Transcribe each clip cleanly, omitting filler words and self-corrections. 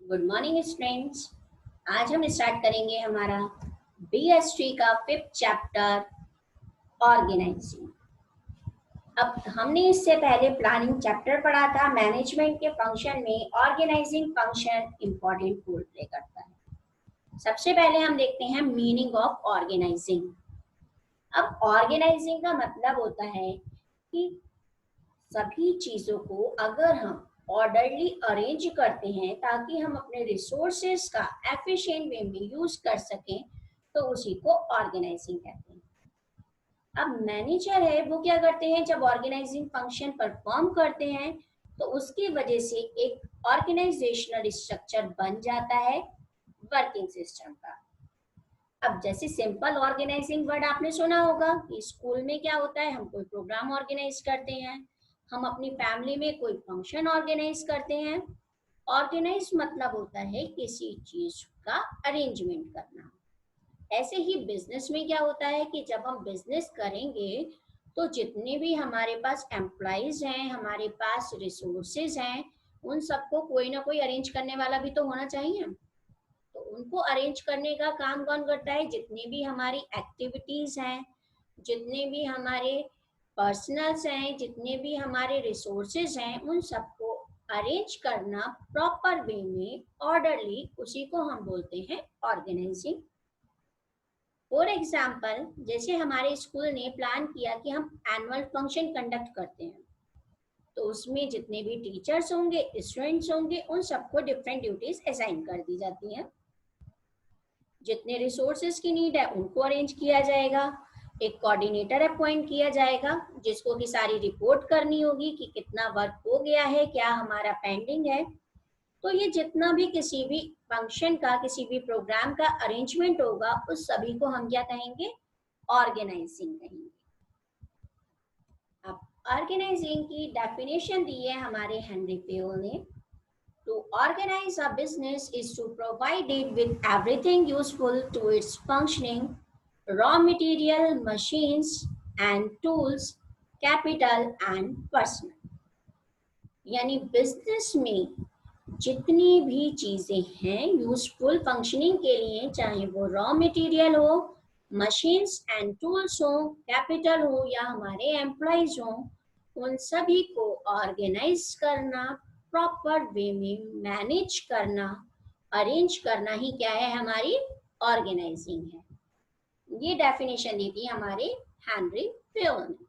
Good morning students. आज हम start करेंगे हमारा BST का 5th चैप्टर ऑर्गेनाइजिंग। अब हमने इससे पहले प्लानिंग चैप्टर पढ़ा था। मैनेजमेंट के फंक्शन में organizing function important role play करता है। सबसे पहले हम देखते हैं मीनिंग ऑफ ऑर्गेनाइजिंग। अब ऑर्गेनाइजिंग का मतलब होता है कि सभी चीजों को अगर हम ऑर्डरली अरेंज करते हैं ताकि हम अपने रिसोर्सेज का एफिशिएंट वे में यूज कर सकें, तो उसी को ऑर्गेनाइजिंग कहते हैं। अब मैनेजर है वो क्या करते हैं, जब ऑर्गेनाइजिंग फंक्शन परफॉर्म करते हैं तो उसकी वजह से एक ऑर्गेनाइजेशनल स्ट्रक्चर बन जाता है वर्किंग सिस्टम का। अब जैसे सिंपल ऑर्गेनाइजिंग वर्ड आपने सुना होगा कि स्कूल में क्या होता है, हम कोई प्रोग्राम ऑर्गेनाइज करते हैं, हम अपनी फैमिली में कोई फंक्शन ऑर्गेनाइज करते हैं। ऑर्गेनाइज मतलब होता है किसी चीज का अरेंजमेंट करना। ऐसे ही बिजनेस में क्या होता है कि जब हम बिजनेस करेंगे तो जितने भी हमारे पास एम्प्लॉइज हैं, हमारे पास रिसोर्सेज हैं, उन सबको कोई ना कोई अरेंज करने वाला भी तो होना चाहिए। तो उनको अरेंज करने का काम कौन करता है, जितनी भी हमारी एक्टिविटीज हैं, जितने भी हमारे पर्सनल्स हैं, जितने भी हमारे रिसोर्सेज हैं, उन सबको अरेंज करना प्रॉपर वे में ऑर्डरली, उसी को हम बोलते हैं ऑर्गेनाइजिंग। फॉर एग्जाम्पल, जैसे हमारे स्कूल ने प्लान किया कि हम एनुअल फंक्शन कंडक्ट करते हैं, तो उसमें जितने भी टीचर्स होंगे, स्टूडेंट्स होंगे, उन सबको डिफरेंट ड्यूटीज असाइन कर दी जाती हैं। जितने रिसोर्सेज की नीड है उनको अरेंज किया जाएगा, एक कोऑर्डिनेटर अपॉइंट किया जाएगा जिसको की सारी रिपोर्ट करनी होगी कि कितना वर्क हो गया है, क्या हमारा पेंडिंग है। तो ये जितना भी किसी भी फंक्शन का, किसी भी प्रोग्राम का अरेंजमेंट होगा, उस सभी को हम क्या कहेंगे, ऑर्गेनाइजिंग कहेंगे। अब ऑर्गेनाइजिंग की डेफिनेशन दी है हमारे हेनरी फेयोल ने। To organize a business is to provide it with everything useful to its functioning, raw material, machines and tools, capital and personnel. यानी बिजनेस में जितनी भी चीजें हैं यूजफुल फंक्शनिंग के लिए, चाहे वो रॉ मटेरियल हो, मशीन्स एंड टूल्स हो, कैपिटल हो या हमारे एम्प्लॉइज हो, उन सभी को ऑर्गेनाइज करना, प्रॉपर वे में मैनेज करना, अरेंज करना ही क्या है, हमारी ऑर्गेनाइजिंग है। ये डेफिनेशन दी थी हमारे हेनरी फेयोल ने।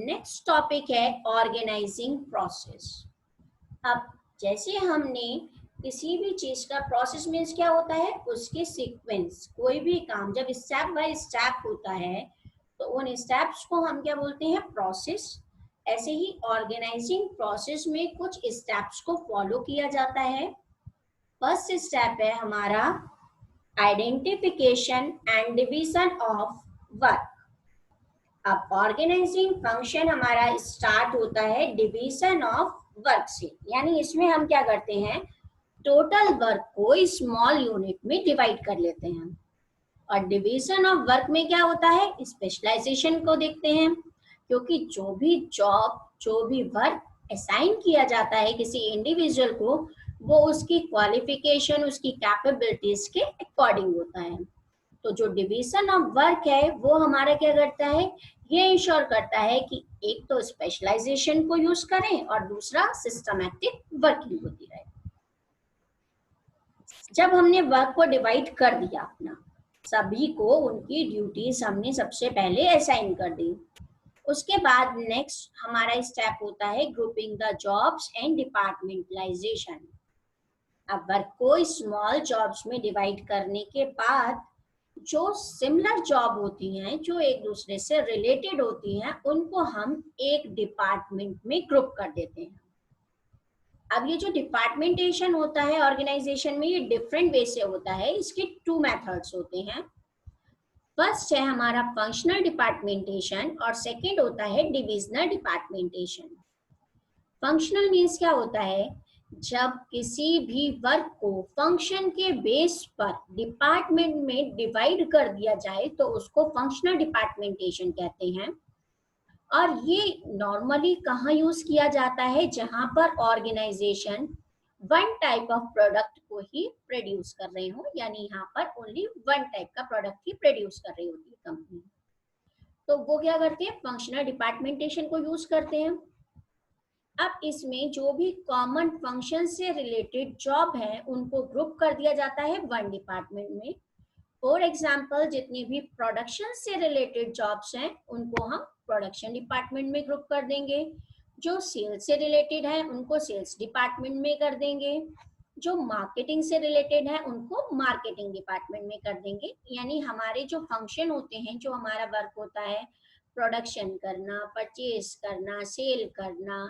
नेक्स्ट टॉपिक है ऑर्गेनाइजिंग प्रोसेस। अब जैसे हमने किसी भी चीज का प्रोसेस मीन्स क्या होता है, उसके सीक्वेंस, कोई भी काम जब स्टेप बाय स्टेप होता है तो उन स्टेप्स को हम क्या बोलते हैं, प्रोसेस। ऐसे ही ऑर्गेनाइजिंग प्रोसेस में कुछ स्टेप्स को फॉलो किया जाता है। फर्स्ट स्टेप है हमारा identification and division of work. अब ऑर्गेनाइजिंग फंक्शन हमारा स्टार्ट होता है डिवीजन ऑफ वर्क से, यानी इसमें हम क्या करते हैं, टोटल वर्क को स्मॉल यूनिट में डिवाइड कर लेते हैं। और डिवीजन ऑफ वर्क में क्या होता है, स्पेशलाइजेशन को देखते हैं, क्योंकि जो भी जॉब, जो भी वर्क असाइन किया जाता है किसी इंडिविजुअल को, वो उसकी क्वालिफिकेशन, उसकी कैपेबिलिटीज के अकॉर्डिंग होता है। तो जो डिवीजन ऑफ वर्क है वो हमारा क्या करता है, ये इंश्योर करता है कि एक तो स्पेशलाइजेशन को यूज करें और दूसरा सिस्टमैटिक वर्किंग होती रहे। जब हमने वर्क को डिवाइड कर दिया अपना, सभी को उनकी ड्यूटीज हमने सबसे पहले असाइन कर दी, उसके बाद नेक्स्ट हमारा स्टेप होता है grouping the jobs and departmentalisation. अब वर्क को स्मॉल जॉब्स में डिवाइड करने के बाद जो सिमिलर जॉब होती हैं, जो एक दूसरे से रिलेटेड होती हैं, उनको हम एक डिपार्टमेंट में ग्रुप कर देते हैं। अब ये जो डिपार्टमेंटेशन होता है ऑर्गेनाइजेशन में, ये डिफरेंट वे से होता है। इसके 2 मेथड्स होते हैं। फर्स्ट है हमारा फंक्शनल डिपार्टमेंटेशन और सेकंड होता है डिविजनल डिपार्टमेंटेशन। फंक्शनल मीन्स क्या होता है, जब किसी भी वर्क को फंक्शन के बेस पर डिपार्टमेंट में डिवाइड कर दिया जाए तो उसको फंक्शनल डिपार्टमेंटेशन कहते हैं। और ये नॉर्मली कहाँ यूज किया जाता है, जहां पर organization one type of product को ही प्रोड्यूस कर रहे हो, यानी यहाँ पर ओनली वन टाइप का प्रोडक्ट ही प्रोड्यूस कर रही होती है कंपनी, तो वो क्या करते हैं, फंक्शनल डिपार्टमेंटेशन को यूज करते हैं। अब इसमें जो भी कॉमन फंक्शन से रिलेटेड जॉब है उनको ग्रुप कर दिया जाता है वन डिपार्टमेंट में। फॉर एग्जाम्पल, जितनी भी प्रोडक्शन से रिलेटेड जॉब्स हैं उनको हम प्रोडक्शन डिपार्टमेंट में ग्रुप कर देंगे, जो सेल्स से रिलेटेड है उनको सेल्स डिपार्टमेंट में कर देंगे, जो मार्केटिंग से रिलेटेड है उनको मार्केटिंग डिपार्टमेंट में कर देंगे। यानी हमारे जो फंक्शन होते हैं, जो हमारा वर्क होता है, प्रोडक्शन करना, परचेज करना, सेल करना,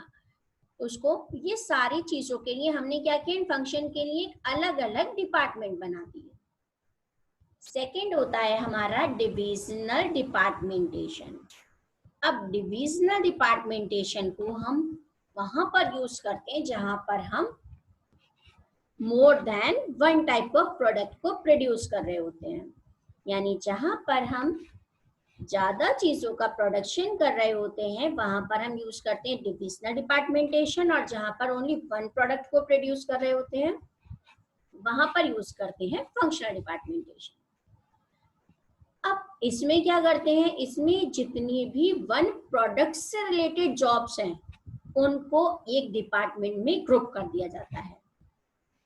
उसको, ये सारी चीजों के लिए हमने क्या किया, इन फंक्शन के लिए अलग अलग डिपार्टमेंट बना दिए। सेकंड होता है हमारा डिविजनल डिपार्टमेंटेशन। अब डिविजनल डिपार्टमेंटेशन को हम वहां पर यूज करते हैं जहां पर हम more than one type of product को प्रोड्यूस कर रहे होते हैं, यानी जहां पर हम ज्यादा चीजों का प्रोडक्शन कर रहे होते हैं वहां पर हम यूज करते हैं डिविजनल डिपार्टमेंटेशन, और जहां पर ओनली वन प्रोडक्ट को प्रोड्यूस कर रहे होते हैं वहां पर यूज करते हैं फंक्शनल डिपार्टमेंटेशन। अब इसमें क्या करते हैं, इसमें जितनी भी वन प्रोडक्ट से रिलेटेड जॉब्स हैं उनको एक डिपार्टमेंट में ग्रुप कर दिया जाता है।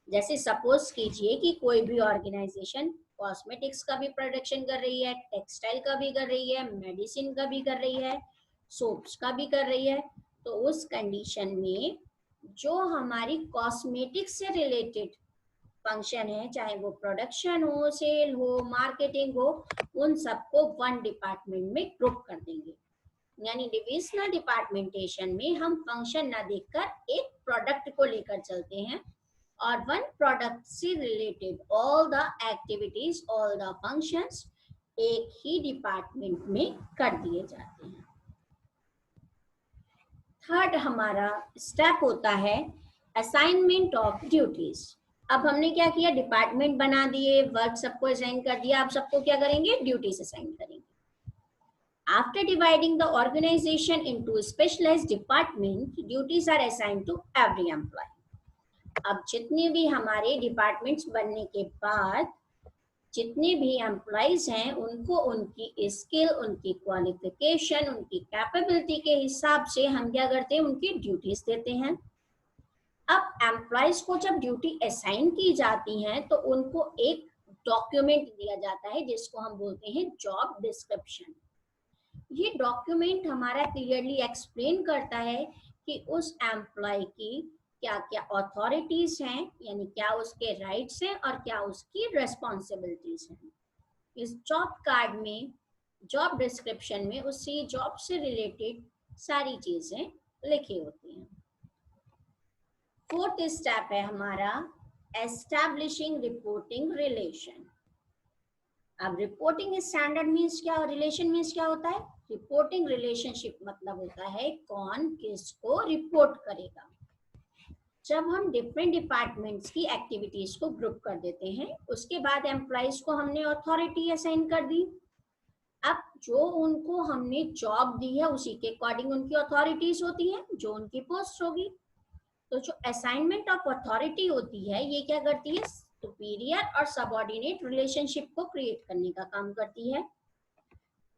जैसे सपोज कीजिए कि कोई भी ऑर्गेनाइजेशन कॉस्मेटिक्स का भी प्रोडक्शन कर रही है, टेक्सटाइल का भी कर रही है, मेडिसिन का भी कर रही है, सोप्स का भी कर रही है, तो उस कंडीशन में जो हमारी कॉस्मेटिक्स से रिलेटेड फंक्शन है, चाहे वो प्रोडक्शन हो, सेल हो, मार्केटिंग हो, उन सबको वन डिपार्टमेंट में ग्रुप कर देंगे। यानी डिविजनल डिपार्टमेंटेशन में हम फंक्शन ना देखकर एक प्रोडक्ट को लेकर चलते हैं और वन प्रोडक्ट से related all the activities, all the functions एक ही डिपार्टमेंट में कर दिए जाते हैं। थर्ड हमारा स्टेप होता है असाइनमेंट ऑफ ड्यूटीज। अब हमने क्या किया, डिपार्टमेंट बना दिए, वर्क सबको असाइन कर दिया, अब सबको क्या करेंगे, ड्यूटीज असाइन करेंगे। After dividing the organization into specialized departments, duties are assigned to every employee. अब जितने भी हमारे डिपार्टमेंट्स बनने के बाद जितने भी एम्प्लॉइज हैं उनको उनकी स्किल, उनकी क्वालिफिकेशन, उनकी कैपेबिलिटी के हिसाब से हम क्या करते हैं, उनकी ड्यूटीज देते हैं। अब एम्प्लॉइज को जब ड्यूटी असाइन की जाती हैं तो उनको एक डॉक्यूमेंट दिया जाता है जिसको हम बोलते हैं जॉब डिस्क्रिप्शन। ये डॉक्यूमेंट हमारा क्लियरली एक्सप्लेन करता है कि उस एम्प्लॉय की क्या क्या अथॉरिटीज हैं, यानी क्या उसके राइट्स हैं और क्या उसकी रेस्पॉन्सिबिलिटीज हैं। इस जॉब कार्ड में, जॉब डिस्क्रिप्शन में उससे जॉब से रिलेटेड सारी चीजें लिखी होती हैं। फोर्थ स्टेप है हमारा एस्टैब्लिशिंग रिपोर्टिंग रिलेशन। अब रिपोर्टिंग स्टैंडर्ड मीन्स क्या, रिलेशन मीन्स क्या होता है, रिपोर्टिंग रिलेशनशिप मतलब होता है कौन किसको रिपोर्ट करेगा। जब हम डिफरेंट डिपार्टमेंट्स की एक्टिविटीज को ग्रुप कर देते हैं उसके बाद एम्प्लॉइज को हमने अथॉरिटी असाइन कर दी। अब जो उनको हमने जॉब दी है उसी के अकॉर्डिंग उनकी अथॉरिटीज होती हैं, जो उनकी पोस्ट होगी। तो जो असाइनमेंट ऑफ अथॉरिटी होती है ये क्या करती है, सुपीरियर और सबऑर्डिनेट रिलेशनशिप को क्रिएट करने का काम करती है।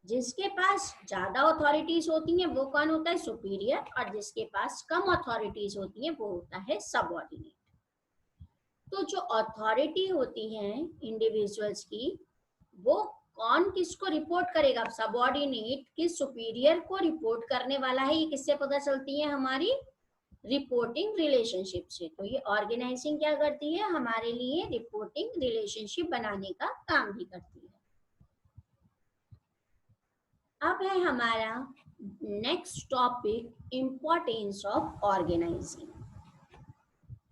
जिसके पास ज्यादा अथॉरिटीज होती हैं वो कौन होता है, सुपीरियर, और जिसके पास कम अथॉरिटीज होती हैं वो होता है सबऑर्डिनेट। तो जो अथॉरिटी होती हैं इंडिविजुअल्स की, वो कौन किसको रिपोर्ट करेगा, सबऑर्डिनेट किस सुपीरियर को रिपोर्ट करने वाला है, ये किससे पता चलती है, हमारी रिपोर्टिंग रिलेशनशिप से। तो ये ऑर्गेनाइजिंग क्या करती है, हमारे लिए रिपोर्टिंग रिलेशनशिप बनाने का काम भी करती है। अब है हमारा next topic, importance of organizing.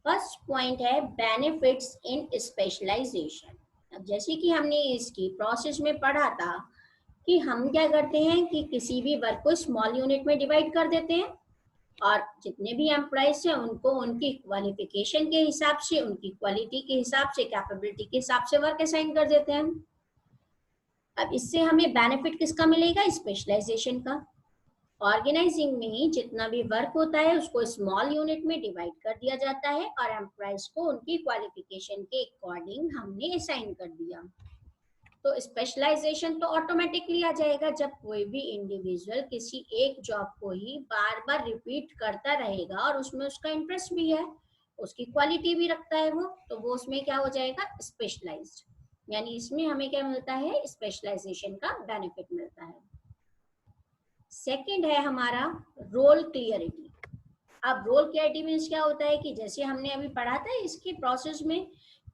First point है बेनिफिट्स इन स्पेशलाइजेशन। अब जैसे कि हमने इसकी प्रोसेस में पढ़ा था कि हम क्या करते हैं कि किसी भी वर्क को स्मॉल यूनिट में डिवाइड कर देते हैं और जितने भी एम्प्लॉइज हैं उनको उनकी क्वालिफिकेशन के हिसाब से, उनकी क्वालिटी के हिसाब से, कैपेबिलिटी के हिसाब से वर्क असाइन कर देते हैं। अब इससे हमें बेनिफिट किसका मिलेगा, स्पेशलाइजेशन का। ऑर्गेनाइजिंग में जितना भी वर्क होता है उसको स्मॉल यूनिट में डिवाइड कर दिया जाता है और एम्प्लॉयज को उनकी क्वालिफिकेशन के अकॉर्डिंग हमने असाइन कर दिया। तो स्पेशलाइजेशन तो ऑटोमेटिकली आ जाएगा। जब कोई भी इंडिविजुअल किसी एक जॉब को ही बार बार रिपीट करता रहेगा और उसमें उसका इंटरेस्ट भी है, उसकी क्वालिटी भी रखता है वो, तो वो उसमें क्या हो जाएगा, स्पेशलाइज्ड। यानी इसमें हमें क्या मिलता है, स्पेशलाइजेशन का बेनिफिट मिलता है। सेकंड है हमारा रोल क्लियरिटी। अब रोल क्लियरिटी मीन्स क्या होता है कि जैसे हमने अभी पढ़ा था इसके प्रोसेस में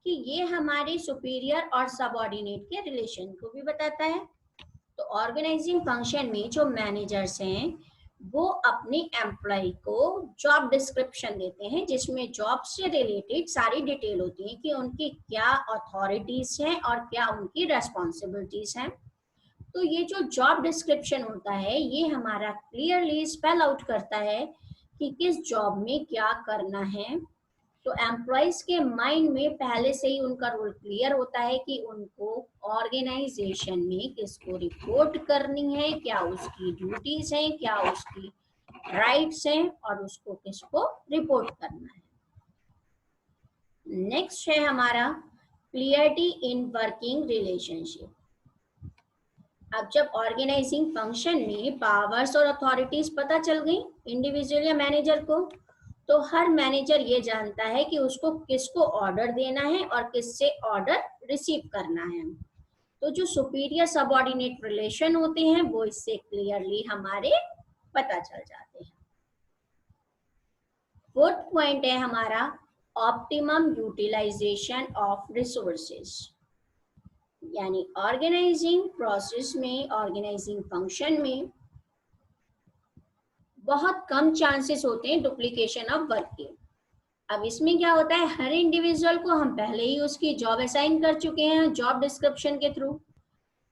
कि ये हमारे सुपीरियर और सबऑर्डिनेट के रिलेशन को भी बताता है। तो ऑर्गेनाइजिंग फंक्शन में जो मैनेजर्स हैं वो अपने एम्प्लॉय को जॉब डिस्क्रिप्शन देते हैं जिसमें जॉब से रिलेटेड सारी डिटेल होती है कि उनकी क्या अथॉरिटीज हैं और क्या उनकी रेस्पॉन्सिबिलिटीज हैं। तो ये जो जॉब डिस्क्रिप्शन होता है ये हमारा क्लियरली स्पेल आउट करता है कि किस जॉब में क्या करना है। तो एम्प्लॉयज के माइंड में पहले से ही उनका रोल क्लियर होता है कि उनको ऑर्गेनाइजेशन में किसको रिपोर्ट करनी है, क्या उसकी ड्यूटीज हैं, क्या उसकी राइट्स हैं और उसको किसको रिपोर्ट करना है। नेक्स्ट है हमारा क्लियरिटी इन वर्किंग रिलेशनशिप। अब जब ऑर्गेनाइजिंग फंक्शन में पावर्स और अथॉरिटीज पता चल गई इंडिविजुअल या मैनेजर को, तो हर मैनेजर ये जानता है कि उसको किसको ऑर्डर देना है और किससे ऑर्डर रिसीव करना है। तो जो सुपीरियर सबऑर्डिनेट रिलेशन होते हैं वो इससे क्लियरली हमारे पता चल जाते हैं। फोर्थ पॉइंट है हमारा ऑप्टिमम यूटिलाइजेशन ऑफ रिसोर्सेज। यानी ऑर्गेनाइजिंग प्रोसेस में, ऑर्गेनाइजिंग फंक्शन में बहुत कम चांसेस होते हैं डुप्लीकेशन ऑफ वर्क के। अब इसमें क्या होता है, हर इंडिविजुअल को हम पहले ही उसकी जॉब असाइन कर चुके हैं जॉब डिस्क्रिप्शन के थ्रू।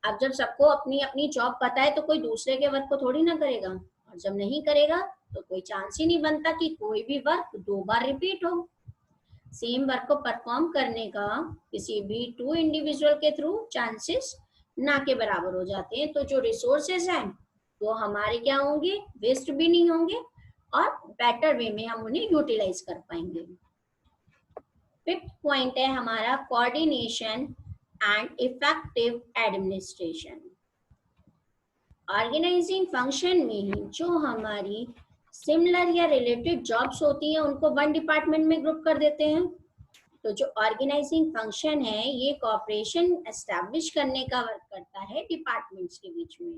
अब जब सबको अपनी अपनी जॉब पता है तो कोई दूसरे के वर्क को थोड़ी ना करेगा, और जब नहीं करेगा तो कोई चांस ही नहीं बनता कि कोई भी वर्क 2 बार रिपीट हो। सेम वर्क को परफॉर्म करने का किसी भी 2 इंडिविजुअल के थ्रू चांसेस ना के बराबर हो जाते हैं। तो जो रिसोर्सेज हैं वो हमारे क्या होंगे, वेस्ट भी नहीं होंगे और बेटर वे में हम उन्हें यूटिलाइज कर पाएंगे। फिफ्थ पॉइंट है हमारा coordination and effective administration. Organizing function में जो हमारी सिमिलर या रिलेटेड जॉब्स होती हैं उनको वन डिपार्टमेंट में ग्रुप कर देते हैं। तो जो ऑर्गेनाइजिंग फंक्शन है ये कॉपरेशन एस्टैब्लिश करने का वर्क करता है डिपार्टमेंट्स के बीच में।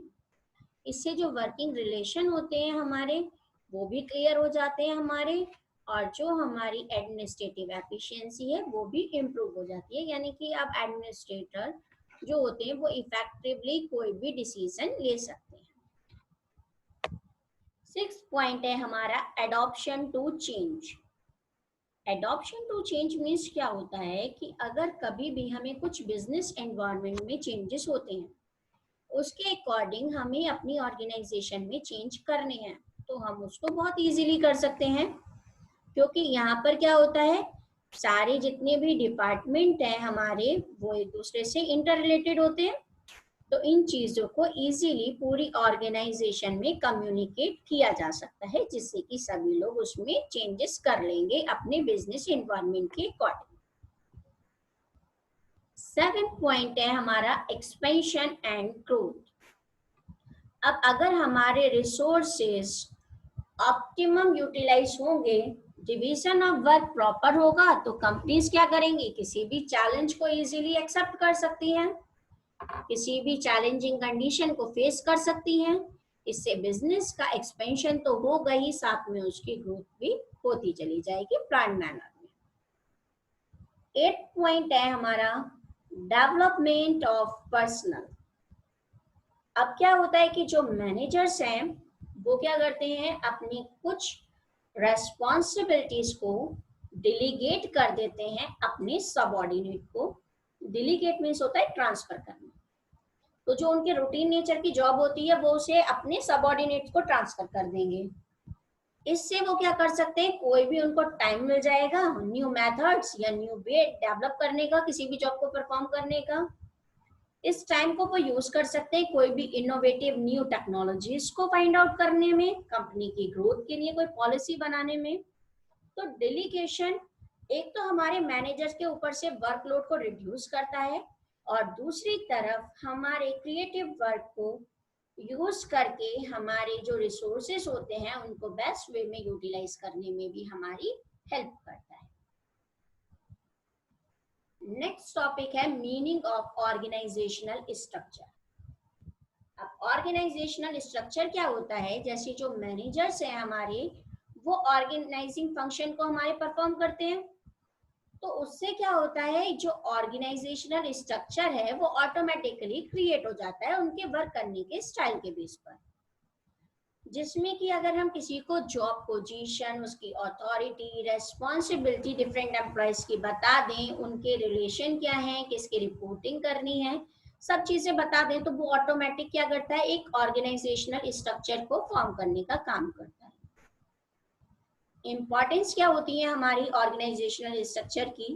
इससे जो वर्किंग रिलेशन होते हैं हमारे वो भी क्लियर हो जाते हैं हमारे, और जो हमारी एडमिनिस्ट्रेटिव एफिशिएंसी है वो भी इम्प्रूव हो जाती है। यानी कि अब एडमिनिस्ट्रेटर जो होते हैं वो इफेक्टिवली कोई भी डिसीजन ले सकते हैं। 6th पॉइंट है हमारा adoption to change. Adoption to change means क्या होता है कि अगर कभी भी हमें कुछ बिजनेस एनवायरनमेंट में चेंजेस होते हैं उसके अकॉर्डिंग हमें अपनी ऑर्गेनाइजेशन में चेंज करने हैं, तो हम उसको बहुत इजीली कर सकते हैं। क्योंकि यहाँ पर क्या होता है, सारे जितने भी डिपार्टमेंट हैं हमारे वो एक दूसरे से इंटर रिलेटेड होते हैं। तो इन चीजों को इजीली पूरी ऑर्गेनाइजेशन में कम्युनिकेट किया जा सकता है जिससे कि सभी लोग उसमें चेंजेस कर लेंगे अपने बिजनेस एनवायरनमेंट के अकॉर्डिंग। 7th पॉइंट है हमारा एक्सपेंशन एंड ग्रोथ। अब अगर हमारे रिसोर्सेज ऑप्टिमम यूटिलाइज होंगे, डिवीजन ऑफ वर्क प्रॉपर होगा, तो कंपनीज क्या करेंगी, किसी भी चैलेंज को इजीली एक्सेप्ट कर सकती हैं, किसी भी चैलेंजिंग कंडीशन को फेस कर सकती हैं। इससे बिजनेस का एक्सपेंशन तो होगा ही, साथ में उसकी ग्रोथ भी होती चली जाएगी प्लान मैनर में। 8th पॉइंट है हमारा डेवलपमेंट ऑफ पर्सनल। अब क्या होता है कि जो मैनेजर्स हैं वो क्या करते हैं, अपनी कुछ रेस्पॉन्सिबिलिटीज को डिलीगेट कर देते हैं अपने सबऑर्डिनेट को। डिलीगेट मीन्स होता है ट्रांसफर करना। तो जो उनके रूटीन नेचर की जॉब होती है वो उसे अपने सबऑर्डिनेट को ट्रांसफर कर देंगे। इससे वो क्या कर सकते हैं, कोई भी उनको टाइम मिल जाएगा न्यू मेथड्स या न्यू वे डेवलप करने का, किसी भी जॉब को परफॉर्म करने का। इस टाइम को वो यूज कर सकते हैं कोई भी इनोवेटिव न्यू टेक्नोलॉजीज को फाइंड आउट करने में, कंपनी की ग्रोथ के लिए कोई पॉलिसी बनाने में। तो डेलीगेशन एक तो हमारे मैनेजर्स के ऊपर से वर्कलोड को रिड्यूस करता है, और दूसरी तरफ हमारे क्रिएटिव वर्क को यूज करके हमारे जो रिसोर्सेस होते हैं उनको बेस्ट वे में यूटिलाइज करने में भी हमारी हेल्प करता है। नेक्स्ट टॉपिक है मीनिंग ऑफ ऑर्गेनाइजेशनल स्ट्रक्चर। अब ऑर्गेनाइजेशनल स्ट्रक्चर क्या होता है, जैसे जो मैनेजर्स हैं हमारे, वो ऑर्गेनाइजिंग फंक्शन को हमारे परफॉर्म करते हैं, तो उससे क्या होता है, जो ऑर्गेनाइजेशनल स्ट्रक्चर है वो ऑटोमेटिकली क्रिएट हो जाता है उनके वर्क करने के स्टाइल के बेस पर, जिसमें कि अगर हम किसी को जॉब पोजीशन, उसकी अथॉरिटी, रेस्पॉन्सिबिलिटी डिफरेंट एम्प्लॉयज की बता दें, उनके रिलेशन क्या है, किसकी रिपोर्टिंग करनी है, सब चीजें बता दें, तो वो ऑटोमेटिक क्या करता है, एक ऑर्गेनाइजेशनल स्ट्रक्चर को फॉर्म करने का काम करता है। इंपॉर्टेंस क्या होती है हमारी ऑर्गेनाइजेशनल स्ट्रक्चर की?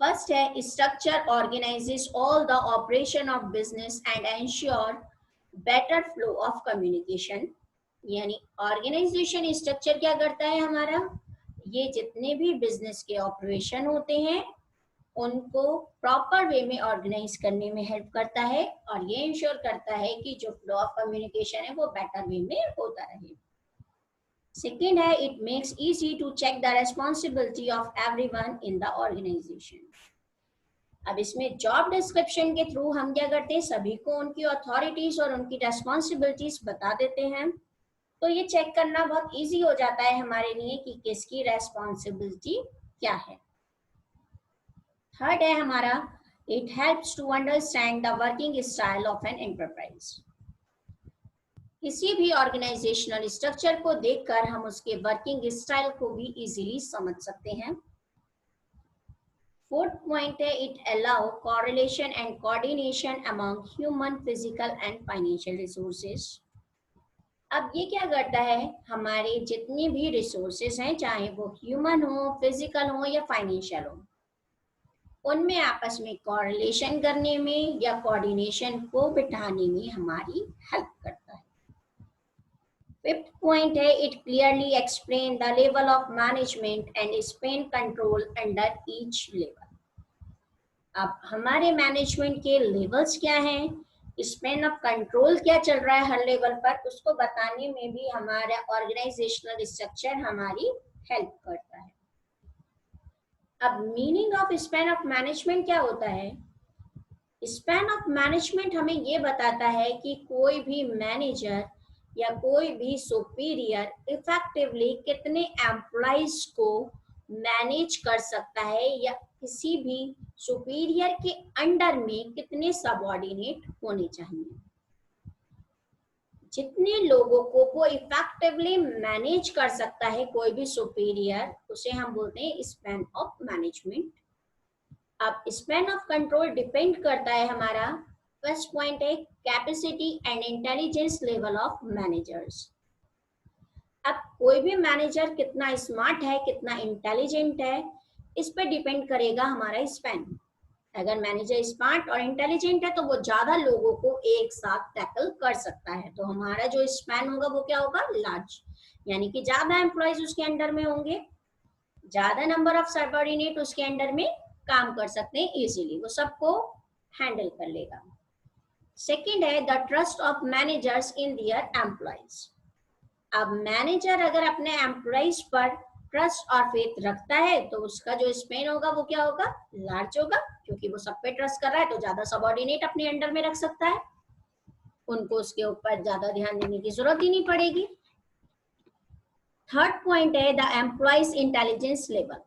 फर्स्ट है, structure organises all the operation of business and ensure better flow of communication. यानी ऑर्गेनाइजेशन स्ट्रक्चर क्या करता है हमारा, ये जितने भी बिजनेस के ऑपरेशन होते हैं उनको प्रॉपर वे में ऑर्गेनाइज करने में हेल्प करता है, और ये इंश्योर करता है कि जो फ्लो ऑफ कम्युनिकेशन है वो बेटर वे में होता रहे। सेकेंड है, it makes easy to check the responsibility of everyone in the organization. अब इसमें जॉब डिस्क्रिप्शन के थ्रू हम क्या करते हैं, सभी को उनकी अथॉरिटीज और उनकी रेस्पॉन्सिबिलिटीज बता देते हैं, तो ये चेक करना बहुत इजी हो जाता है हमारे लिए कि किसकी रेस्पॉन्सिबिलिटी क्या है। थर्ड है हमारा, it helps to understand the working style of an enterprise. किसी भी ऑर्गेनाइजेशनल स्ट्रक्चर को देखकर हम उसके वर्किंग स्टाइल को भी इजीली समझ सकते हैं। फोर्थ पॉइंट है, it allow correlation and coordination among human, physical and financial resources. अब ये क्या करता है, हमारे जितने भी रिसोर्सेज हैं, चाहे वो ह्यूमन हो, फिजिकल हो या फाइनेंशियल हो, उनमें आपस में कोरिलेशन करने में या कोऑर्डिनेशन को बिठाने में हमारी हेल्प करता है। फिफ्थ पॉइंट है, it clearly explain the level of management and Spain control under each level. अब हमारे मैनेजमेंट के लेवल्स क्या हैं, स्पेन ऑफ कंट्रोल क्या चल रहा है हर लेवल पर, उसको बताने में भी हमारा ऑर्गेनाइजेशनल स्ट्रक्चर हमारी हेल्प करता है। अब meaning of span of management क्या होता है? स्पेन ऑफ मैनेजमेंट हमें ये बताता है कि कोई भी मैनेजर या कोई भी सुपीरियर इफेक्टिवली कितने एम्प्लॉइज को मैनेज कर सकता है, या किसी भी सुपीरियर के अंडर में कितने सबऑर्डिनेट होने चाहिए। जितने लोगों को वो इफेक्टिवली मैनेज कर सकता है कोई भी सुपीरियर, उसे हम बोलते हैं स्पैन ऑफ मैनेजमेंट। अब स्पैन ऑफ कंट्रोल डिपेंड करता है हमारा, फर्स्ट पॉइंट है, capacity and intelligence level of managers. अब कोई भी मैनेजर कितना स्मार्ट है, कितना इंटेलिजेंट है, इस पे डिपेंड करेगा हमारा स्पैन। अगर मैनेजर स्मार्ट और इंटेलिजेंट है तो वो ज्यादा लोगों को एक साथ टैकल कर सकता है, तो हमारा जो स्पैन होगा वो क्या होगा, लार्ज, यानी कि ज्यादा एम्प्लॉयज उसके अंडर में होंगे, ज्यादा नंबर ऑफ सबऑर्डिनेट उसके अंडर में काम कर सकते हैं इजीली, वो सबको हैंडल कर लेगा। सेकेंड है, the trust of managers in their employees. अब मैनेजर अगर अपने एम्प्लॉयज पर ट्रस्ट और फेथ रखता है तो उसका जो स्पेन होगा वो क्या होगा, लार्ज होगा, क्योंकि वो सब पे ट्रस्ट कर रहा है तो ज्यादा सबऑर्डिनेट अपने अंडर में रख सकता है, उनको उसके ऊपर ज्यादा ध्यान देने की जरूरत ही नहीं पड़ेगी। थर्ड पॉइंट है, द एम्प्लॉयज इंटेलिजेंस लेवल।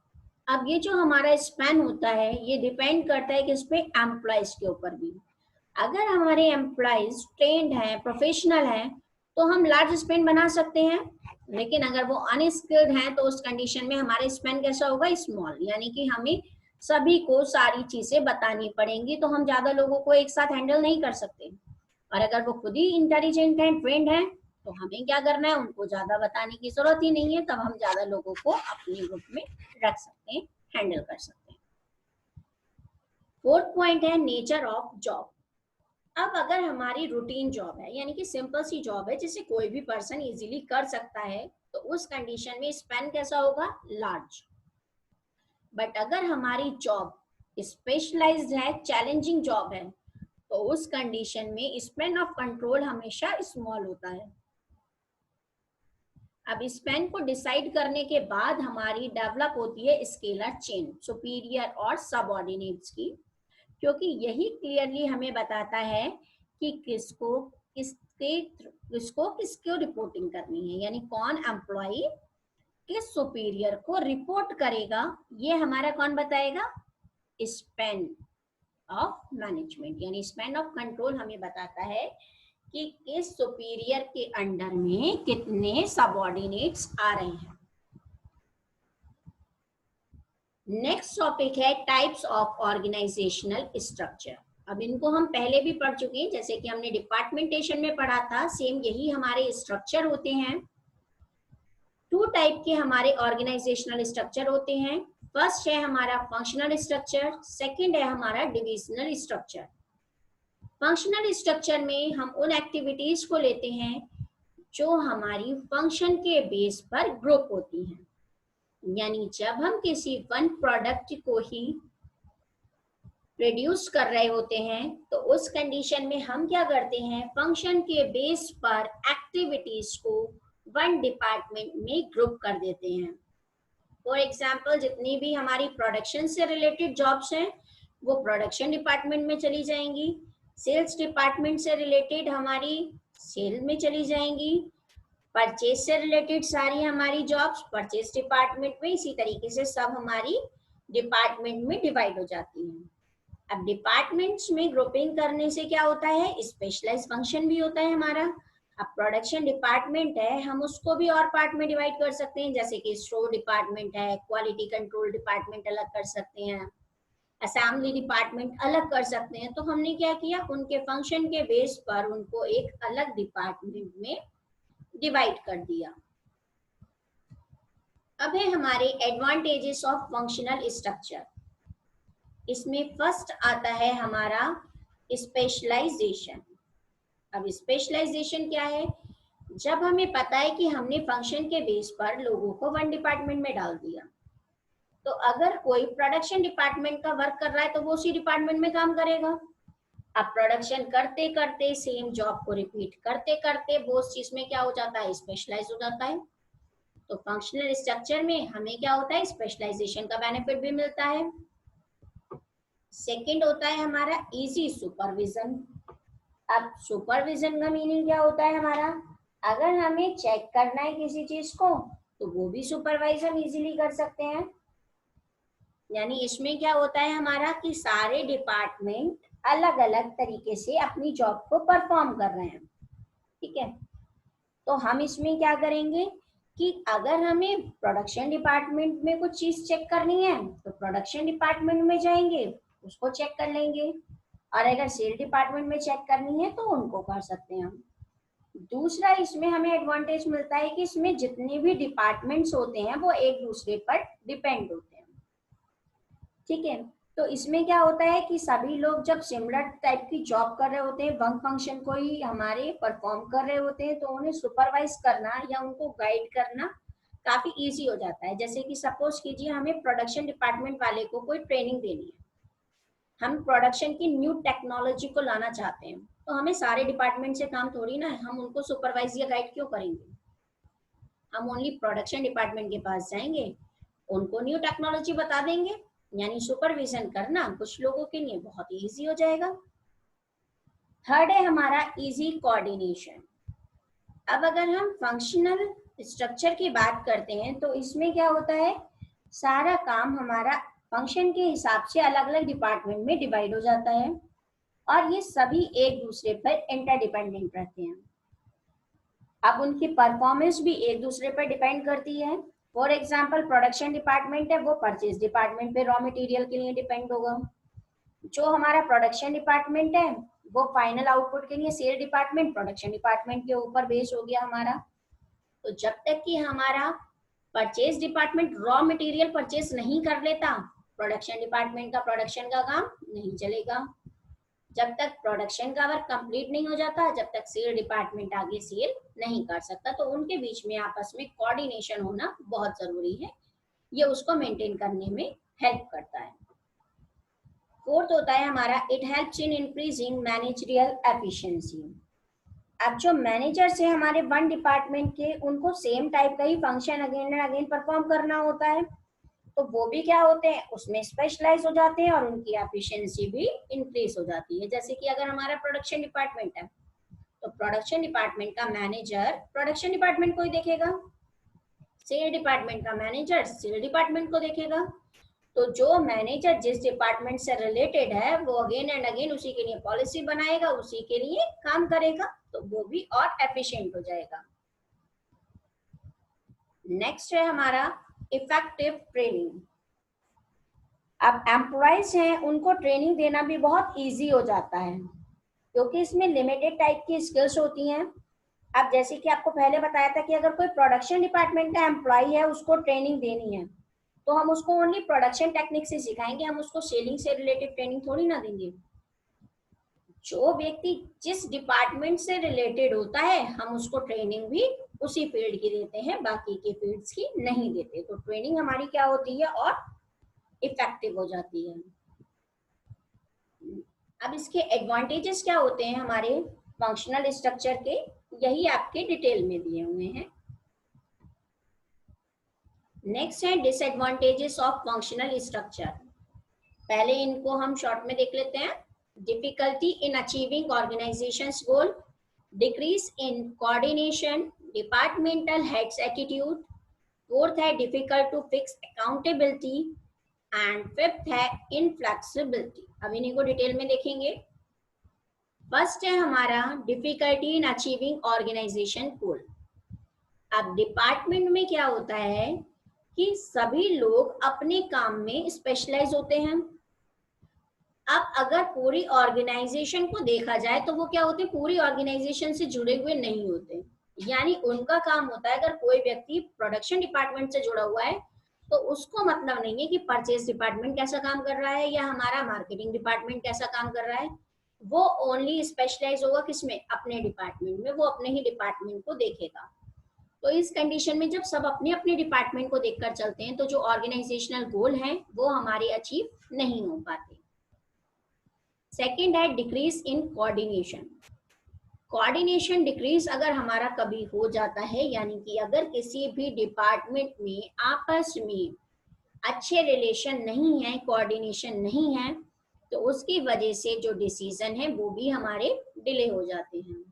अब ये जो हमारा स्पेन होता है ये डिपेंड करता है किस पे, एम्प्लॉयज के ऊपर भी। अगर हमारे एम्प्लॉयज ट्रेंड हैं, प्रोफेशनल हैं, तो हम लार्ज स्पेन बना सकते हैं, लेकिन अगर वो अनस्किल्ड हैं तो उस कंडीशन में हमारा स्पेन कैसा होगा, स्मॉल, यानी कि हमें सभी को सारी चीजें बतानी पड़ेंगी, तो हम ज्यादा लोगों को एक साथ हैंडल नहीं कर सकते। और अगर वो खुद ही इंटेलिजेंट हैं, ट्रेंड हैं, तो हमें क्या करना है, उनको ज्यादा बताने की जरूरत ही नहीं है, तब हम ज्यादा लोगों को अपने ग्रुप में रख सकते हैं, हैंडल कर सकते हैं। फोर्थ पॉइंट है नेचर ऑफ जॉब। अब अगर हमारी रूटीन जॉब है, यानी कि सिंपल सी जॉब है जिसे कोई भी पर्सन इजीली कर सकता है, तो उस कंडीशन में स्पैन कैसा होगा? लार्ज। बट अगर हमारी जॉब स्पेशलाइज्ड है, चैलेंजिंग जॉब है, तो उस कंडीशन में स्पैन ऑफ कंट्रोल हमेशा स्मॉल होता है। अब स्पैन को डिसाइड करने के बाद हमारी डेवलप होती है स्केलर चेन सुपीरियर और सबऑर्डिनेट्स की, क्योंकि यही क्लियरली हमें बताता है कि किसको रिपोर्टिंग करनी है, यानी कौन एम्प्लॉय किस सुपीरियर को रिपोर्ट करेगा, ये हमारा कौन बताएगा? स्पैन ऑफ मैनेजमेंट, यानी स्पैन ऑफ कंट्रोल हमें बताता है कि किस सुपीरियर के अंडर में कितने सबऑर्डिनेट्स आ रहे हैं। नेक्स्ट टॉपिक है टाइप्स ऑफ ऑर्गेनाइजेशनल स्ट्रक्चर। अब इनको हम पहले भी पढ़ चुके हैं, जैसे कि हमने डिपार्टमेंटेशन में पढ़ा था, सेम यही हमारे स्ट्रक्चर होते हैं। 2 टाइप के हमारे ऑर्गेनाइजेशनल स्ट्रक्चर होते हैं। फर्स्ट है हमारा फंक्शनल स्ट्रक्चर, सेकंड है हमारा डिविजनल स्ट्रक्चर। फंक्शनल स्ट्रक्चर में हम उन एक्टिविटीज को लेते हैं जो हमारी फंक्शन के बेस पर ग्रुप होती हैं, यानी जब हम किसी वन प्रोडक्ट को ही प्रोड्यूस कर रहे होते हैं, तो उस कंडीशन में हम क्या करते हैं? फंक्शन के बेस पर एक्टिविटीज को वन डिपार्टमेंट में ग्रुप कर देते हैं। फॉर एग्जाम्पल, जितनी भी हमारी प्रोडक्शन से रिलेटेड जॉब्स हैं वो प्रोडक्शन डिपार्टमेंट में चली जाएंगी, सेल्स डिपार्टमेंट से रिलेटेड हमारी सेल में चली जाएंगी, परचेज से रिलेटेड सारी हमारी जॉब्स परचेज डिपार्टमेंट में, इसी तरीके से सब हमारी डिपार्टमेंट में डिवाइड हो जाती हैं। अब डिपार्टमेंट्स में ग्रुपिंग करने से क्या होता है? स्पेशलाइज फंक्शन भी होता है हमारा। अब प्रोडक्शन डिपार्टमेंट है, हम उसको भी और पार्ट में डिवाइड कर सकते हैं, जैसे कि स्टोर डिपार्टमेंट है, क्वालिटी कंट्रोल डिपार्टमेंट अलग कर सकते हैं, असेंबली डिपार्टमेंट अलग कर सकते हैं। तो हमने क्या किया? उनके फंक्शन के बेस पर उनको एक अलग डिपार्टमेंट में डिवाइड कर दिया। अब है हमारे एडवांटेजेस ऑफ फंक्शनल स्ट्रक्चर। इसमें फर्स्ट आता है हमारा स्पेशलाइजेशन। अब स्पेशलाइजेशन क्या है? जब हमें पता है कि हमने फंक्शन के बेस पर लोगों को वन डिपार्टमेंट में डाल दिया, तो अगर कोई प्रोडक्शन डिपार्टमेंट का वर्क कर रहा है तो वो उसी डिपार्टमेंट में काम करेगा। अब प्रोडक्शन करते करते सेम जॉब को रिपीट करते करते वो उस चीज में क्या हो जाता है? स्पेशलाइज हो जाता है। तो फंक्शनल स्ट्रक्चर में हमें क्या होता है? स्पेशलाइजेशन का बेनिफिट भी मिलता है। सेकंड होता है हमारा इजी सुपरविजन। अब सुपरविजन का मीनिंग क्या होता है हमारा? अगर हमें चेक करना है किसी चीज को तो वो भी सुपरवाइजर इजीली कर सकते हैं। यानी इसमें क्या होता है हमारा कि सारे डिपार्टमेंट अलग अलग तरीके से अपनी जॉब को परफॉर्म कर रहे हैं, ठीक है। तो हम इसमें क्या करेंगे कि अगर हमें प्रोडक्शन डिपार्टमेंट में कुछ चीज चेक करनी है तो प्रोडक्शन डिपार्टमेंट में जाएंगे, उसको चेक कर लेंगे, और अगर सेल डिपार्टमेंट में चेक करनी है तो उनको कर सकते हैं हम। दूसरा इसमें हमें एडवांटेज मिलता है कि इसमें जितने भी डिपार्टमेंट्स होते हैं वो एक दूसरे पर डिपेंड होते हैं, ठीक है। तो इसमें क्या होता है कि सभी लोग जब सिमिलर टाइप की जॉब कर रहे होते हैं, वन फंक्शन को ही हमारे परफॉर्म कर रहे होते हैं, तो उन्हें सुपरवाइज करना या उनको गाइड करना काफी इजी हो जाता है। जैसे कि सपोज कीजिए हमें प्रोडक्शन डिपार्टमेंट वाले को कोई ट्रेनिंग देनी है, हम प्रोडक्शन की न्यू टेक्नोलॉजी को लाना चाहते हैं, तो हमें सारे डिपार्टमेंट से काम थोड़ी ना है, हम उनको सुपरवाइज या गाइड क्यों करेंगे? हम ओनली प्रोडक्शन डिपार्टमेंट के पास जाएंगे, उनको न्यू टेक्नोलॉजी बता देंगे, यानी सुपरविजन करना कुछ लोगों के लिए बहुत इजी हो जाएगा। थर्ड है हमारा इजी कोऑर्डिनेशन। अब अगर हम फंक्शनल स्ट्रक्चर की बात करते हैं तो इसमें क्या होता है, सारा काम हमारा फंक्शन के हिसाब से अलग अलग डिपार्टमेंट में डिवाइड हो जाता है और ये सभी एक दूसरे पर इंटरडिपेंडेंट रहते हैं। अब उनकी परफॉर्मेंस भी एक दूसरे पर डिपेंड करती है। फॉर एग्जाम्पल, प्रोडक्शन डिपार्टमेंट है वो परचेज डिपार्टमेंट पे रॉ मटेरियल के लिए डिपेंड होगा, जो हमारा प्रोडक्शन डिपार्टमेंट है वो फाइनल आउटपुट के लिए सेल डिपार्टमेंट प्रोडक्शन डिपार्टमेंट के ऊपर बेस हो गया हमारा। तो जब तक कि हमारा purchase department raw material purchase नहीं कर लेता प्रोडक्शन डिपार्टमेंट का प्रोडक्शन का काम नहीं चलेगा। जब तक प्रोडक्शन का वर्क कंप्लीट नहीं हो जाता, जब तक सेल डिपार्टमेंट आगे सेल नहीं कर सकता, तो उनके बीच में आपस में कोऑर्डिनेशन होना बहुत जरूरी है। ये उसको मेंटेन करने में हेल्प करता है। फोर्थ होता है हमारा, it helps in increasing managerial efficiency. अब जो मैनेजर्स है हमारे वन डिपार्टमेंट के, उनको सेम टाइप का ही function again and again perform करना होता है, तो वो भी क्या होते हैं, उसमें स्पेशलाइज हो जाते हैं और उनकी एफिशिएंसी भी इंक्रीज हो जाती है। जैसे कि अगर हमारा प्रोडक्शन डिपार्टमेंट है, तो प्रोडक्शन डिपार्टमेंट का मैनेजर प्रोडक्शन डिपार्टमेंट को ही देखेगा, सेल डिपार्टमेंट का मैनेजर सेल डिपार्टमेंट को देखेगा। तो जो मैनेजर जिस डिपार्टमेंट से रिलेटेड है, वो अगेन एंड अगेन उसी के लिए पॉलिसी बनाएगा, उसी के लिए काम करेगा, तो वो भी और एफिशिएंट हो जाएगा। नेक्स्ट है हमारा इफेक्टिव ट्रेनिंग। अब एम्प्लॉइज हैं, उनको ट्रेनिंग देना भी बहुत इजी हो जाता है, क्योंकि इसमें लिमिटेड टाइप की स्किल्स होती हैं। अब जैसे कि आपको पहले बताया था कि अगर कोई प्रोडक्शन डिपार्टमेंट का एम्प्लॉय है, उसको ट्रेनिंग देनी है, तो हम उसको ओनली प्रोडक्शन टेक्निक से सिखाएंगे, हम उसको सेलिंग से रिलेटेड ट्रेनिंग थोड़ी ना देंगे। जो व्यक्ति जिस डिपार्टमेंट से रिलेटेड होता है, हम उसको ट्रेनिंग भी उसी फील्ड की देते हैं, बाकी के फील्ड्स की नहीं देते। तो ट्रेनिंग हमारी क्या होती है और इफेक्टिव हो जाती है। अब इसके एडवांटेजेस क्या होते हैं हमारे फंक्शनल स्ट्रक्चर के, यही आपके डिटेल में दिए हुए हैं। नेक्स्ट है डिसएडवांटेजेस ऑफ फंक्शनल स्ट्रक्चर। पहले इनको हम शॉर्ट में देख लेते हैं। Difficulty in achieving organisations goal, decrease in coordination, departmental heads attitude, fourth है difficult to fix accountability, and fifth है इनफ्लेक्सिबिलिटी। अब इन्हीं को डिटेल में देखेंगे। फर्स्ट है हमारा difficulty in achieving organisation goal. अब डिपार्टमेंट में क्या होता है कि सभी लोग अपने काम में स्पेशलाइज होते हैं। अब अगर पूरी ऑर्गेनाइजेशन को देखा जाए, तो वो क्या होते हैं, पूरी ऑर्गेनाइजेशन से जुड़े हुए नहीं होते। यानी उनका काम होता है, अगर कोई व्यक्ति प्रोडक्शन डिपार्टमेंट से जुड़ा हुआ है, तो उसको मतलब नहीं है कि परचेज डिपार्टमेंट कैसा काम कर रहा है या हमारा मार्केटिंग डिपार्टमेंट कैसा काम कर रहा है। वो ओनली स्पेशलाइज होगा किसमें, अपने डिपार्टमेंट में, वो अपने ही डिपार्टमेंट को देखेगा। तो इस कंडीशन में जब सब अपने अपने डिपार्टमेंट को देखकर चलते हैं, तो जो ऑर्गेनाइजेशनल गोल हैं वो हमारे अचीव नहीं हो पाते। सेकेंड है decrease in coordination. Coordination decrease अगर हमारा कभी हो जाता है, यानी कि अगर किसी भी डिपार्टमेंट में आपस में अच्छे रिलेशन नहीं है, कोऑर्डिनेशन नहीं है, तो उसकी वजह से जो डिसीजन है वो भी हमारे डिले हो जाते हैं।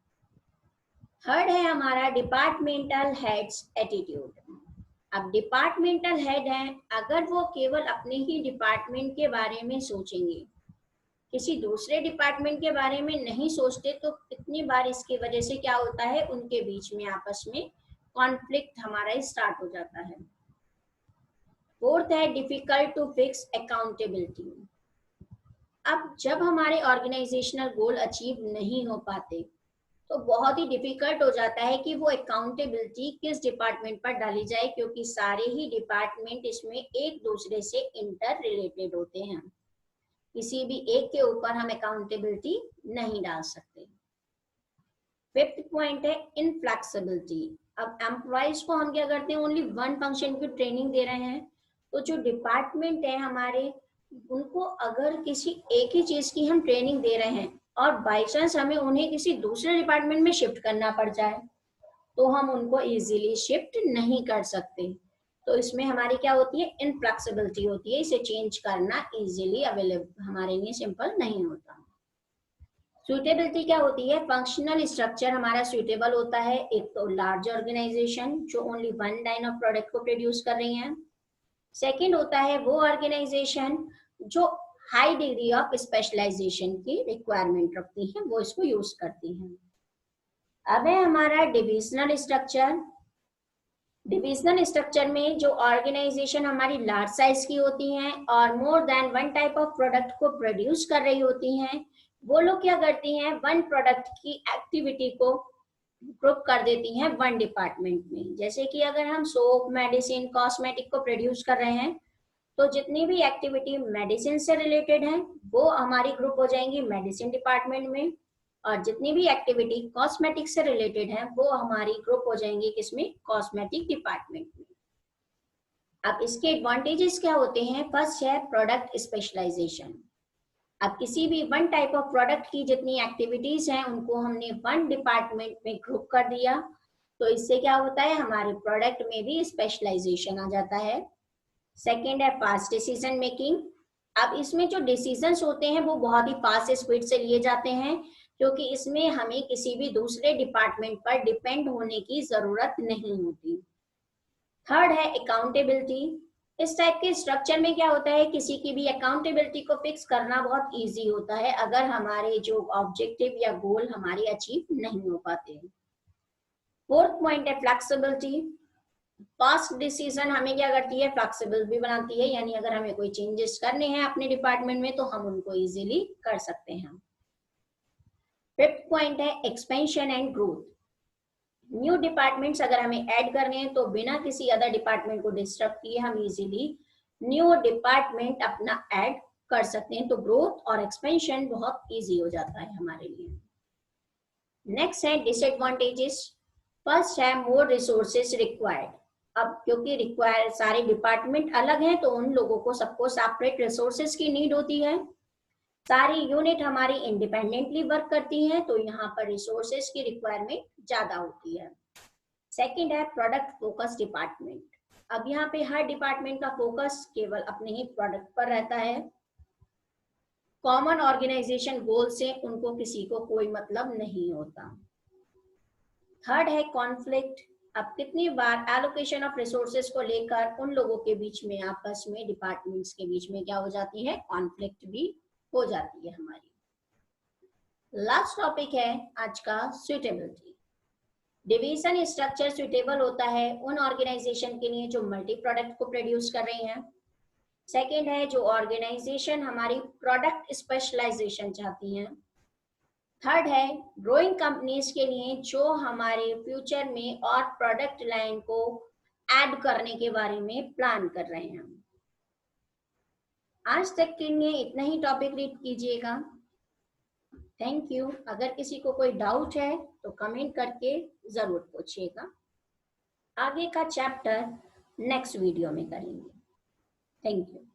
थर्ड है हमारा डिपार्टमेंटल हेड्स एटीट्यूड। अब डिपार्टमेंटल हेड है, अगर वो केवल अपने ही डिपार्टमेंट के बारे में सोचेंगे, किसी दूसरे डिपार्टमेंट के बारे में नहीं सोचते, तो कितनी बार इसकी वजह से क्या होता है, उनके बीच में आपस में कॉन्फ्लिक्ट हमारा स्टार्ट हो जाता है। फोर्थ है डिफिकल्ट टू फिक्स अकाउंटेबिलिटी। अब जब हमारे ऑर्गेनाइजेशनल गोल अचीव नहीं हो पाते, तो बहुत ही डिफिकल्ट हो जाता है कि वो अकाउंटेबिलिटी किस डिपार्टमेंट पर डाली जाए, क्योंकि सारे ही डिपार्टमेंट इसमें एक दूसरे से इंटर रिलेटेड होते हैं। किसी भी एक के ऊपर हम अकाउंटेबिलिटी नहीं डाल सकते। फिफ्थ पॉइंट है इनफ्लेक्सिबिलिटी। अब एम्प्लॉयज को हम क्या करते हैं, ओनली वन फंक्शन की ट्रेनिंग दे रहे हैं, तो जो डिपार्टमेंट है हमारे, उनको अगर किसी एक ही चीज की हम ट्रेनिंग दे रहे हैं और बाई चांस हमें उन्हें किसी दूसरे डिपार्टमेंट में शिफ्ट करना पड़ जाए, तो हम उनको इजीली शिफ्ट नहीं कर सकते। तो इसमें हमारी क्या होती है, इनफ्लेक्सिबिलिटी होती है, इसे चेंज करना इजीली अवेलेबल हमारे लिए सिंपल नहीं होता। सुटेबिलिटी क्या होती है, फंक्शनल स्ट्रक्चर हमारा सुटेबल होता है। एक तो लार्ज ऑर्गेनाइजेशन जो only one line of product को प्रोड्यूस कर रही है। सेकंड होता है वो ऑर्गेनाइजेशन जो हाई डिग्री ऑफ स्पेशलाइजेशन की रिक्वायरमेंट रखती है, वो इसको यूज करती है। अब है हमारा डिविजनल स्ट्रक्चर। डिविजनल स्ट्रक्चर में जो ऑर्गेनाइजेशन हमारी लार्ज साइज की होती हैं और more than one type of product को प्रोड्यूस कर रही होती हैं, वो लोग क्या करती हैं, वन प्रोडक्ट की एक्टिविटी को ग्रुप कर देती हैं वन डिपार्टमेंट में। जैसे कि अगर हम सोप, मेडिसिन, कॉस्मेटिक को प्रोड्यूस कर रहे हैं, तो जितनी भी एक्टिविटी मेडिसिन से रिलेटेड है वो हमारी ग्रुप हो जाएंगी मेडिसिन डिपार्टमेंट में, और जितनी भी एक्टिविटी कॉस्मेटिक से रिलेटेड है वो हमारी ग्रुप हो जाएंगी किसमें, कॉस्मेटिक डिपार्टमेंट में। अब इसके एडवांटेजेस क्या होते हैं? फर्स्ट है प्रोडक्ट स्पेशलाइजेशन। अब किसी भी वन टाइप ऑफ प्रोडक्ट की जितनी एक्टिविटीज हैं उनको हमने वन डिपार्टमेंट में ग्रुप कर दिया, तो इससे क्या होता है, हमारे प्रोडक्ट में भी स्पेशलाइजेशन आ जाता है। सेकेंड है फास्ट डिसीजन मेकिंग। अब इसमें जो डिसीजंस होते हैं वो बहुत ही फास्ट स्पीड से लिए जाते हैं, क्योंकि इसमें हमें किसी भी दूसरे डिपार्टमेंट पर डिपेंड होने की जरूरत नहीं होती। थर्ड है अकाउंटेबिलिटी। इस टाइप के स्ट्रक्चर में क्या होता है, किसी की भी अकाउंटेबिलिटी को फिक्स करना बहुत इजी होता है अगर हमारे जो ऑब्जेक्टिव या गोल हमारे अचीव नहीं हो पाते। फोर्थ पॉइंट है फ्लेक्सिबिलिटी। फास्ट डिसीजन हमें क्या करती है, फ्लेक्सिबल भी बनाती है, यानी अगर हमें कोई चेंजेस करने हैं अपने डिपार्टमेंट में तो हम उनको इजीली कर सकते हैं। फिफ्थ पॉइंट है expansion and growth. New departments अगर हमें ऐड करने हैं तो बिना किसी अदर डिपार्टमेंट को डिस्टर्ब किए हम इजीली न्यू डिपार्टमेंट अपना ऐड कर सकते हैं, तो ग्रोथ और एक्सपेंशन बहुत इजी हो जाता है हमारे लिए। नेक्स्ट है डिसएडवांटेजेस। फर्स्ट है मोर रिसोर्सेज रिक्वायर्ड। अब क्योंकि रिक्वायर सारे डिपार्टमेंट अलग हैं तो उन लोगों को सबको सेपरेट रिसोर्सेज की नीड होती है। सारी यूनिट हमारी इंडिपेंडेंटली वर्क करती हैं तो यहाँ पर रिसोर्सेज की रिक्वायरमेंट ज्यादा होती है। सेकंड है प्रोडक्ट फोकस डिपार्टमेंट। अब यहाँ पे हर डिपार्टमेंट का फोकस केवल अपने ही प्रोडक्ट पर रहता है। कॉमन ऑर्गेनाइजेशन गोल से उनको किसी को कोई मतलब नहीं होता। थर्ड है कॉन्फ्लिक्ट। अब कितनी बार एलोकेशन ऑफ रिसोर्सेज को लेकर उन लोगों के बीच में आपस में डिपार्टमेंट्स के बीच में क्या हो जाती है, कॉन्फ्लिक्ट भी हो जाती है हमारी। लास्ट टॉपिक है आज का सुटेबिलिटी। डिवीजन स्ट्रक्चर सुटेबल होता है उन ऑर्गेनाइजेशन के लिए जो मल्टी प्रोडक्ट को प्रोड्यूस कर रही हैं। सेकेंड है जो ऑर्गेनाइजेशन हमारी प्रोडक्ट स्पेशलाइजेशन चाहती हैं। थर्ड है ग्रोइंग कंपनीज के लिए जो हमारे फ्यूचर में और प्रोडक्ट लाइन को ऐड करने के बारे में प्लान कर रहे हैं। आज तक के लिए इतना ही टॉपिक रीड कीजिएगा। Thank you. अगर किसी को कोई डाउट है तो कमेंट करके जरूर पूछिएगा। आगे का चैप्टर नेक्स्ट वीडियो में करेंगे। Thank you.